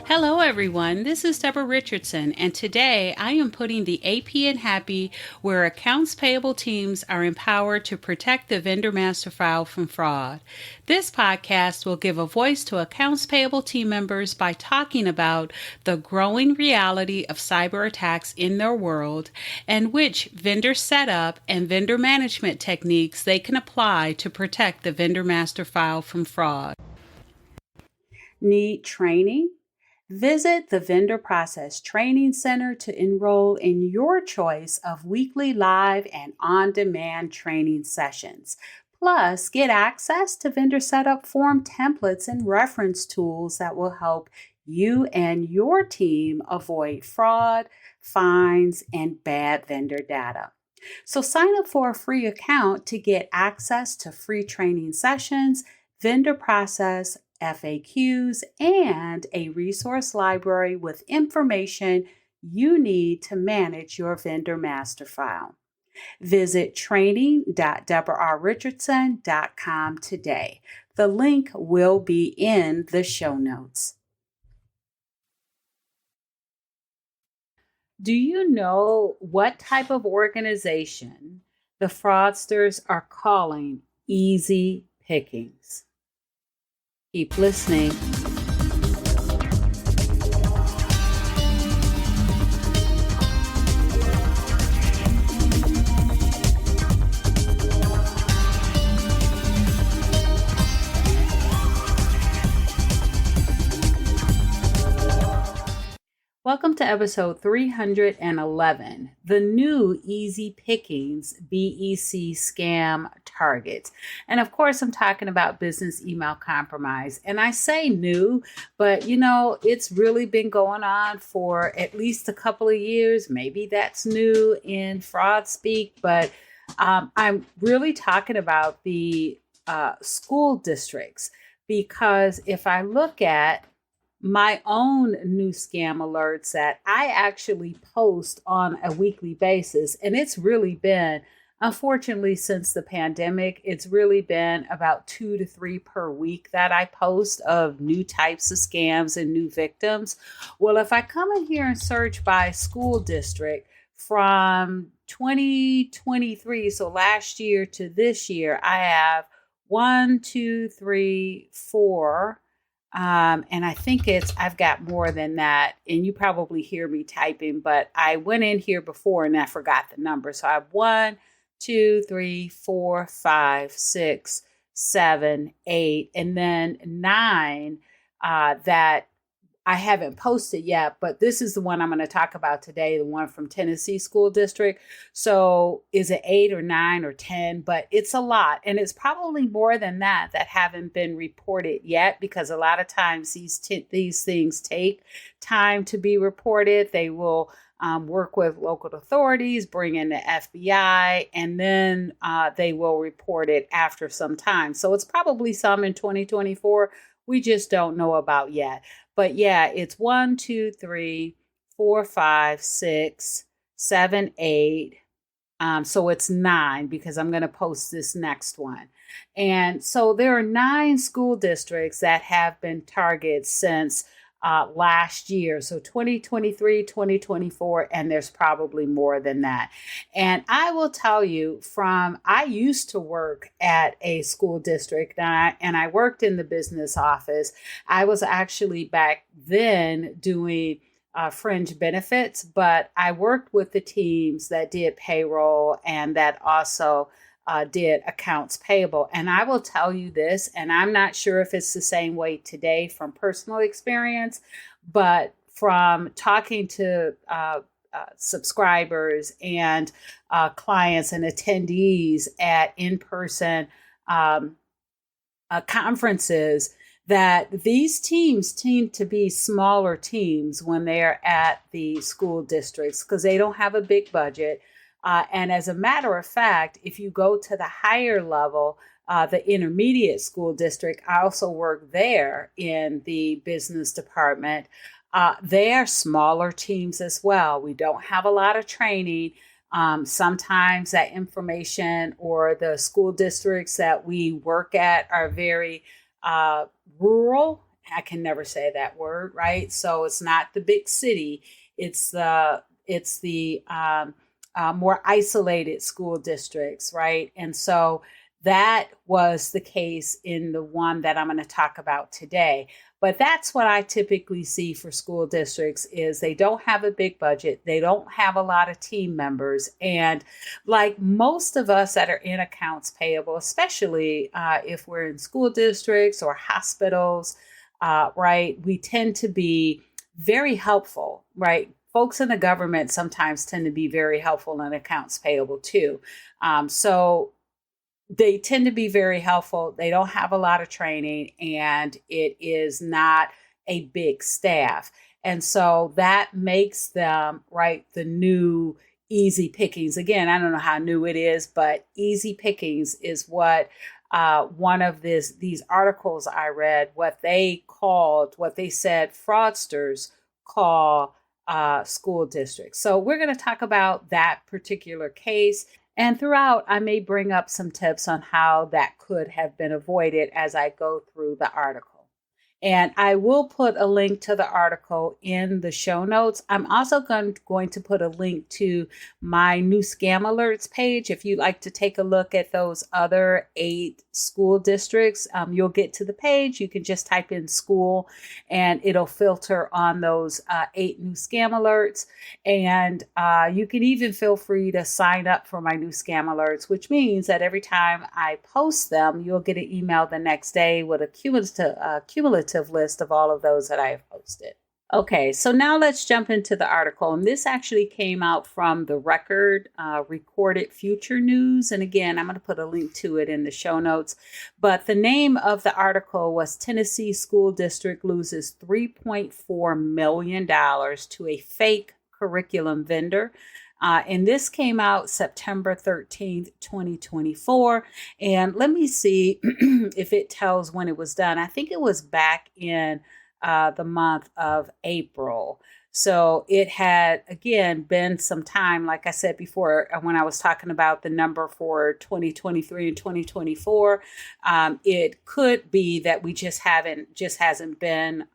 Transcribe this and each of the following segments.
Hello everyone, this is Debra Richardson, and today I am putting the AP in Happy where accounts payable teams are empowered to protect the vendor master file from fraud. This podcast will give a voice to accounts payable team members by talking about the growing reality of cyber attacks in their world and which vendor setup and vendor management techniques they can apply to protect the vendor master file from fraud. Need training? Visit the Vendor Process Training Center to enroll in your choice of weekly live and on-demand training sessions. Plus, get access to vendor setup form templates and reference tools that will help you and your team avoid fraud, fines, and bad vendor data. So sign up for a free account to get access to free training sessions, vendor process FAQs, and a resource library with information you need to manage your vendor master file. Visit training.debrarrichardson.com today. The link will be in the show notes. Do you know what type of organization the fraudsters are calling easy pickings? Keep listening. Welcome to episode 311, the new Easy Pickings BEC scam targets. And of course, I'm talking about business email compromise. And I say new, but it's really been going on for at least a couple of years. Maybe that's new in fraud speak, but I'm really talking about the school districts, because if I look at my own new scam alerts that I actually post on a weekly basis, and it's really been, unfortunately, since the pandemic, it's really been about 2 to 3 per week that I post of new types of scams and new victims. Well, if I come in here and search by school district from 2023, so last year to this year, I have 1, 2, 3, 4. And I think I've got more than that. And you probably hear me typing, but I went in here before and I forgot the number. So I have 1, 2, 3, 4, 5, 6, 7, 8, and then 9 that I haven't posted yet, but this is the one I'm going to talk about today, the one from Tennessee School District. So is it 8 or 9 or 10? But it's a lot. And it's probably more than that haven't been reported yet, because a lot of times these things take time to be reported. They will work with local authorities, bring in the FBI, and then they will report it after some time. So it's probably some in 2024. We just don't know about yet. But yeah, it's 1, 2, 3, 4, 5, 6, 7, 8. So it's 9, because I'm going to post this next one. And so there are 9 school districts that have been targeted since last year. So 2023, 2024, and there's probably more than that. And I will tell you, I used to work at a school district, and I worked in the business office. I was actually back then doing fringe benefits, but I worked with the teams that did payroll and that also did accounts payable. And I will tell you this, and I'm not sure if it's the same way today from personal experience, but from talking to subscribers and clients and attendees at in-person conferences, that these teams tend to be smaller teams when they're at the school districts because they don't have a big budget. And as a matter of fact, if you go to the higher level, the intermediate school district, I also work there in the business department. They are smaller teams as well. We don't have a lot of training. Sometimes that information or the school districts that we work at are very rural. I can never say that word, right? So it's not the big city. It's the more isolated school districts, right? And so that was the case in the one that I'm going to talk about today. But that's what I typically see for school districts is they don't have a big budget. They don't have a lot of team members. And like most of us that are in accounts payable, especially if we're in school districts or hospitals, right, we tend to be very helpful, right? Folks in the government sometimes tend to be very helpful in accounts payable too. So they tend to be very helpful. They don't have a lot of training and it is not a big staff. And so that makes them, right, the new easy pickings. Again, I don't know how new it is, but easy pickings is what one of these articles I read, what they said fraudsters call school districts. So we're going to talk about that particular case. And throughout, I may bring up some tips on how that could have been avoided as I go through the article. And I will put a link to the article in the show notes. I'm also going to put a link to my new scam alerts page. If you'd like to take a look at those other 8 school districts, you'll get to the page. You can just type in school and it'll filter on those 8 new scam alerts. And you can even feel free to sign up for my new scam alerts, which means that every time I post them, you'll get an email the next day with a cumulative list of all of those that I have posted. Okay, so now let's jump into the article. And this actually came out from the Record Recorded Future News. And again, I'm going to put a link to it in the show notes. But the name of the article was Tennessee School District Loses $3.4 million to a fake curriculum vendor. And this came out September 13th, 2024. And let me see if it tells when it was done. I think it was back in the month of April. So it had, again, been some time, like I said before, when I was talking about the number for 2023 and 2024, it could be that we just hasn't been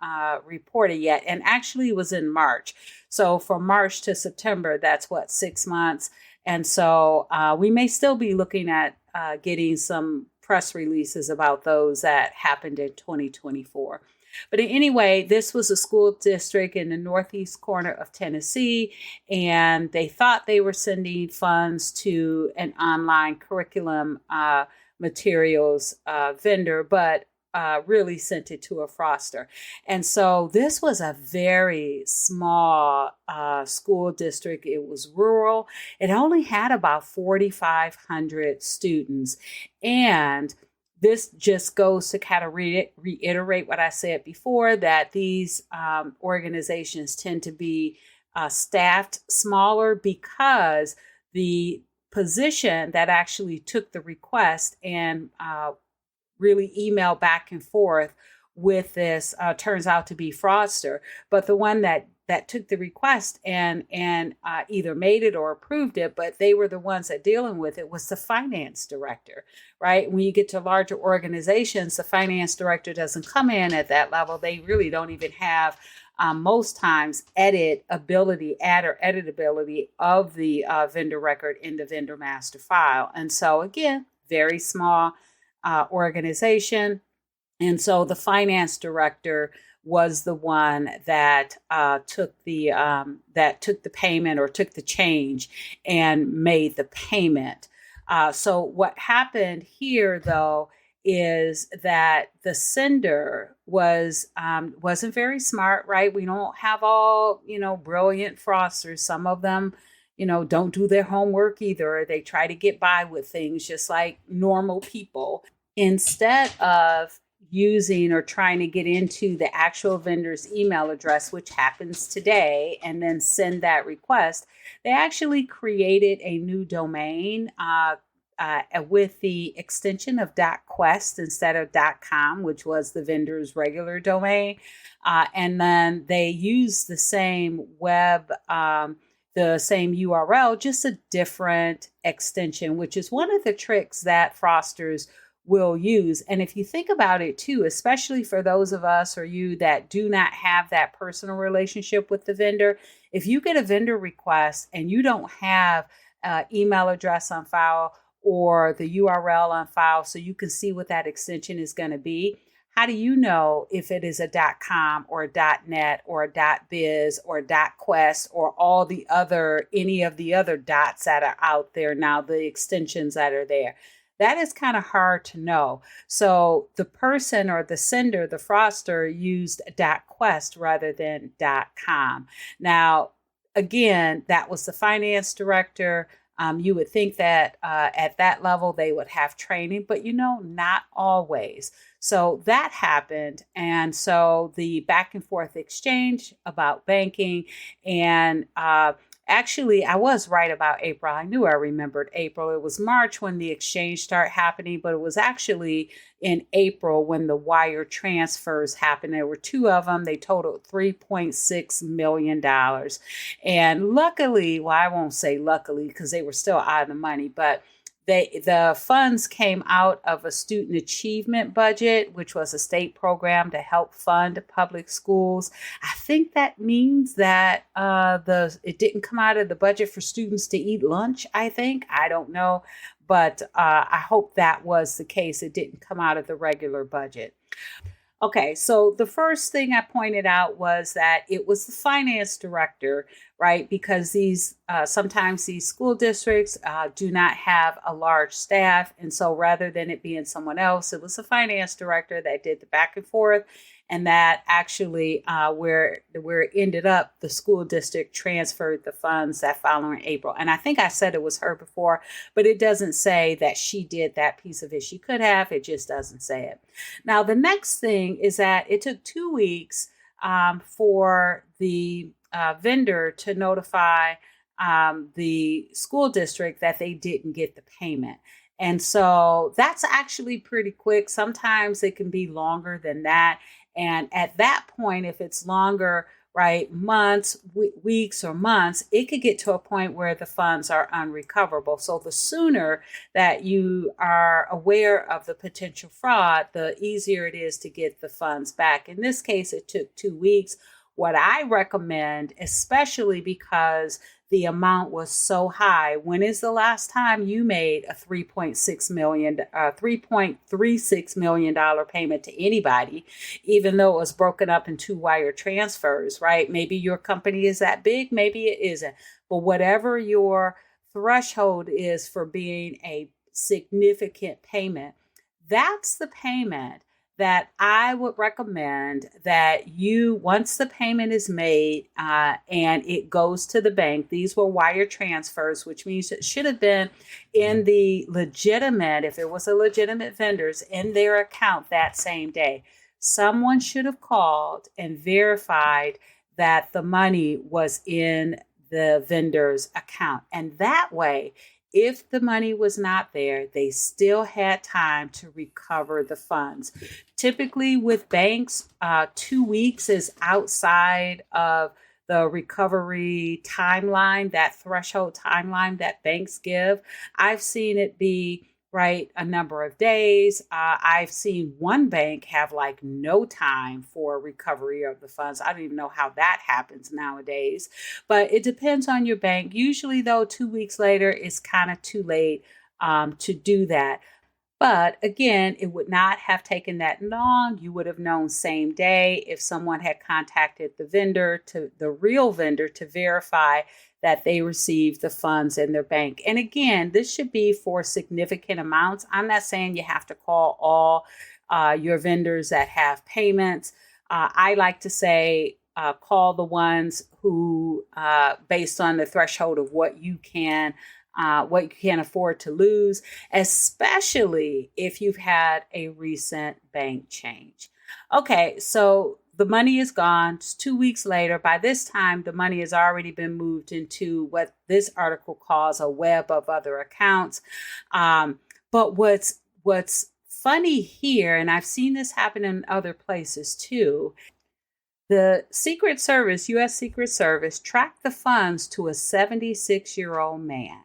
reported yet. And actually it was in March. So from March to September, that's 6 months. And so we may still be looking at getting some press releases about those that happened in 2024. But anyway, this was a school district in the northeast corner of Tennessee, and they thought they were sending funds to an online curriculum materials vendor, but really sent it to a fraudster. And so this was a very small school district. It was rural. It only had about 4,500 students. And this just goes to kind of reiterate what I said before, that these organizations tend to be staffed smaller because the position that actually took the request and really email back and forth with this turns out to be fraudster. But the one that took the request and either made it or approved it, but they were the ones that dealing with it, was the finance director, right? When you get to larger organizations, the finance director doesn't come in at that level. They really don't even have most times edit ability of the vendor record in the vendor master file. And so again, very small organization. And so the finance director was the one that took the payment, or took the change and made the payment. So what happened here, though, is that the sender wasn't very smart, right? We don't have all brilliant fraudsters. Some of them don't do their homework either. They try to get by with things just like normal people. Instead of using or trying to get into the actual vendor's email address, which happens today, and then send that request, they actually created a new domain with the extension of .quest instead of .com, which was the vendor's regular domain. And then they used the same web the same URL, just a different extension, which is one of the tricks that fraudsters will use. And if you think about it too, especially for those of us or you that do not have that personal relationship with the vendor, if you get a vendor request and you don't have an email address on file or the URL on file so you can see what that extension is going to be, how do you know if it is a .com or a .net or a .biz or a .quest or any of the other dots that are out there now, the extensions that are there? That is kind of hard to know. So the person or the sender, the fraudster, used .quest rather than .com. Now, again, that was the finance director. You would think that at that level they would have training, but not always. So that happened. And so the back and forth exchange about banking and actually, I was right about April. I knew I remembered April. It was March when the exchange started happening, but it was actually in April when the wire transfers happened. There were two of them. They totaled $3.6 million. And luckily, well, I won't say luckily because they were still out of the money, but the funds came out of a student achievement budget, which was a state program to help fund public schools. I think that means that it didn't come out of the budget for students to eat lunch, I think. I don't know. But I hope that was the case. It didn't come out of the regular budget. Okay, so the first thing I pointed out was that it was the finance director, right? Because sometimes these school districts do not have a large staff. And so rather than it being someone else, it was the finance director that did the back and forth. And that actually where it ended up, the school district transferred the funds that following April. And I think I said it was her before, but it doesn't say that she did that piece of it. She could have, it just doesn't say it. Now, the next thing is that it took 2 weeks for the vendor to notify the school district that they didn't get the payment. And so that's actually pretty quick. Sometimes it can be longer than that. And at that point, if it's longer, right, months, weeks, or months, it could get to a point where the funds are unrecoverable. So the sooner that you are aware of the potential fraud, the easier it is to get the funds back. In this case, it took 2 weeks. What I recommend, especially because the amount was so high. When is the last time you made a $3.36 million payment to anybody, even though it was broken up in 2 wire transfers, right? Maybe your company is that big, maybe it isn't. But whatever your threshold is for being a significant payment, that's the payment that I would recommend that once the payment is made and it goes to the bank, these were wire transfers, which means it should have been in the legitimate, if it was a legitimate vendor's, in their account that same day. Someone should have called and verified that the money was in the vendor's account. And that way, if the money was not there, they still had time to recover the funds. Typically with banks, 2 weeks is outside of the recovery timeline, that threshold timeline that banks give. I've seen it be a number of days. I've seen one bank have no time for recovery of the funds. I don't even know how that happens nowadays, but it depends on your bank. Usually though, 2 weeks later, it's kind of too late to do that. But again, it would not have taken that long. You would have known same day if someone had contacted the real vendor to verify that they received the funds in their bank. And again, this should be for significant amounts. I'm not saying you have to call all your vendors that have payments. I like to say call the ones who, based on the threshold of what you can afford to lose, especially if you've had a recent bank change. Okay, so the money is gone. It's 2 weeks later. By this time, the money has already been moved into what this article calls a web of other accounts. But what's funny here, and I've seen this happen in other places too, The Secret Service, U.S. Secret Service, tracked the funds to a 76-year-old man,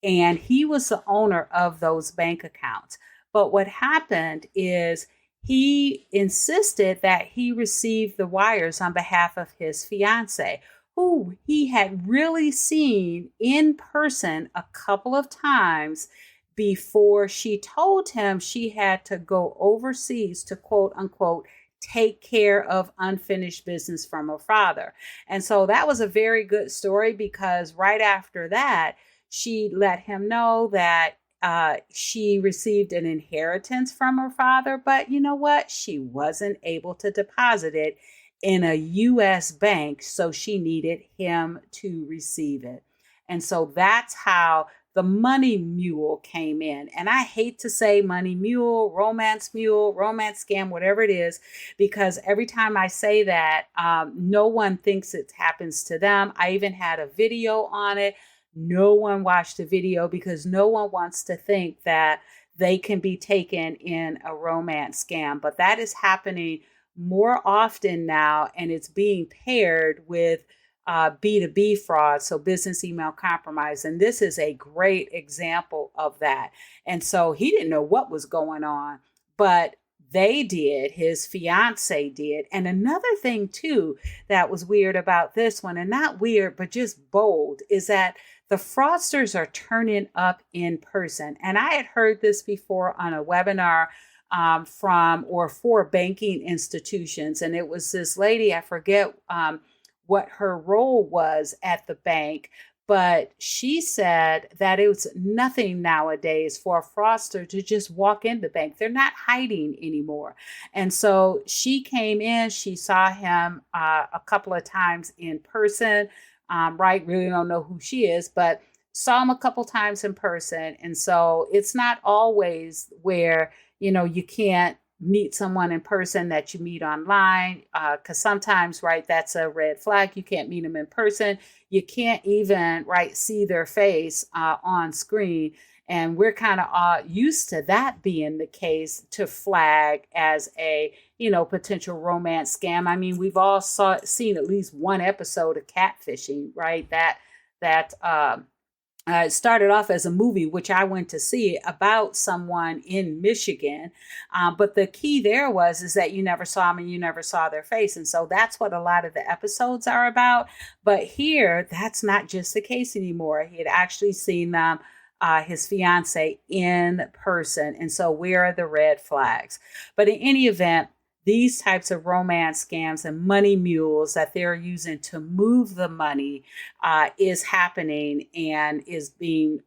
and he was the owner of those bank accounts. But what happened is he insisted that he received the wires on behalf of his fiance, who he had really seen in person a couple of times before she told him she had to go overseas to quote unquote take care of unfinished business from her father. And so that was a very good story because right after that, she let him know that she received an inheritance from her father, but you know what? She wasn't able to deposit it in a U.S. bank, so she needed him to receive it. And so that's how the money mule came in. And I hate to say money mule, romance scam, whatever it is, because every time I say that, no one thinks it happens to them. I even had a video on it. No one watched the video because no one wants to think that they can be taken in a romance scam. But that is happening more often now, and it's being paired with B2B fraud, so business email compromise. And this is a great example of that. And so he didn't know what was going on, but they did, his fiance did. And another thing, too, that was weird about this one, and not weird, but just bold, is that the fraudsters are turning up in person. And I had heard this before on a webinar from or for banking institutions. And it was this lady, I forget what her role was at the bank, but she said that it was nothing nowadays for a fraudster to just walk in the bank. They're not hiding anymore. And so she came in, she saw him a couple of times in person, right? Really don't know who she is, but saw him a couple times in person. And so it's not always where, you can't meet someone in person that you meet online, because sometimes, right, that's a red flag. You can't meet them in person. You can't even, right, see their face on screen. And we're kind of used to that being the case to flag as a, potential romance scam. I mean, we've all seen at least one episode of catfishing, right? That it started off as a movie, which I went to see about someone in Michigan. But the key there is that you never saw them and you never saw their face. And so that's what a lot of the episodes are about. But here, that's not just the case anymore. He had actually seen them, his fiance, in person. And so where are the red flags? But in any event, these types of romance scams and money mules that they're using to move the money is happening and is being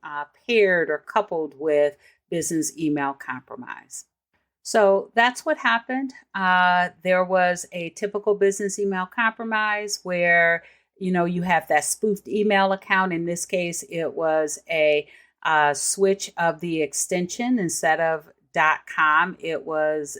paired or coupled with business email compromise. So that's what happened. There was a typical business email compromise where, you have that spoofed email account. In this case, it was a switch of the extension. Instead of .com, it was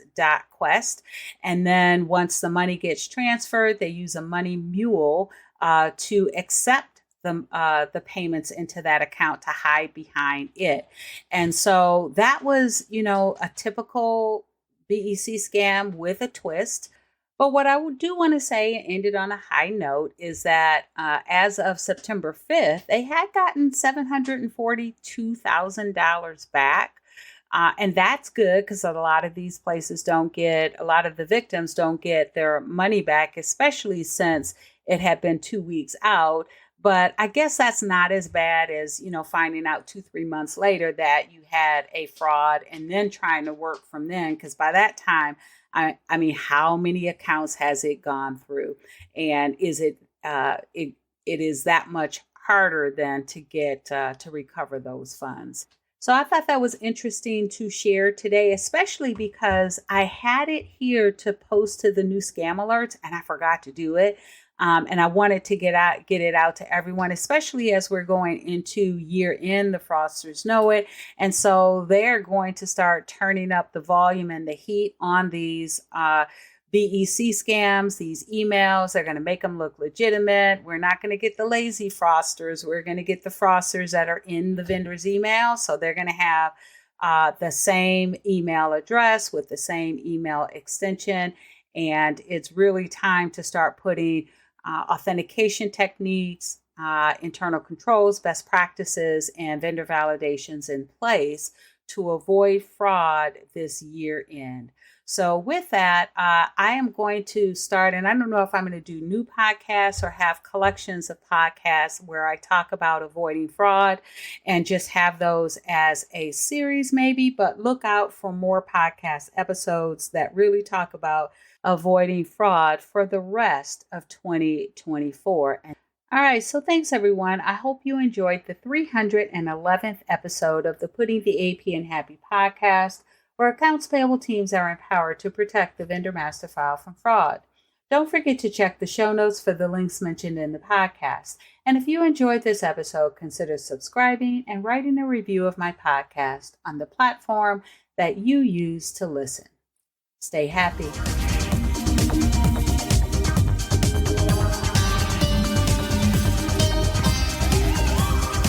.quest. And then once the money gets transferred, they use a money mule to accept the payments into that account to hide behind it. And so that was, a typical BEC scam with a twist. But what I do want to say, and end it on a high note, is that as of September 5th, they had gotten $742,000 back. And that's good because a lot of these places a lot of the victims don't get their money back, especially since it had been 2 weeks out. But I guess that's not as bad as, finding out 2-3 months later that you had a fraud and then trying to work from then. Because by that time, I mean, how many accounts has it gone through? And is it is that much harder than to get to recover those funds? So I thought that was interesting to share today, especially because I had it here to post to the new scam alerts and I forgot to do it. And I wanted to get it out to everyone, especially as we're going into year end. The fraudsters know it. And so they're going to start turning up the volume and the heat on these BEC scams, these emails. They're going to make them look legitimate. We're not going to get the lazy fraudsters. We're going to get the fraudsters that are in the vendor's email. So they're going to have the same email address with the same email extension. And it's really time to start putting authentication techniques, internal controls, best practices, and vendor validations in place to avoid fraud this year end. So, with that, I am going to start, and I don't know if I'm going to do new podcasts or have collections of podcasts where I talk about avoiding fraud and just have those as a series, maybe. But look out for more podcast episodes that really talk about avoiding fraud for the rest of 2024. All right, so thanks everyone. I hope you enjoyed the 311th episode of the Putting the AP in Happy podcast, where accounts payable teams are empowered to protect the vendor master file from fraud. Don't forget to check the show notes for the links mentioned in the podcast. And if you enjoyed this episode, consider subscribing and writing a review of my podcast on the platform that you use to listen. Stay happy.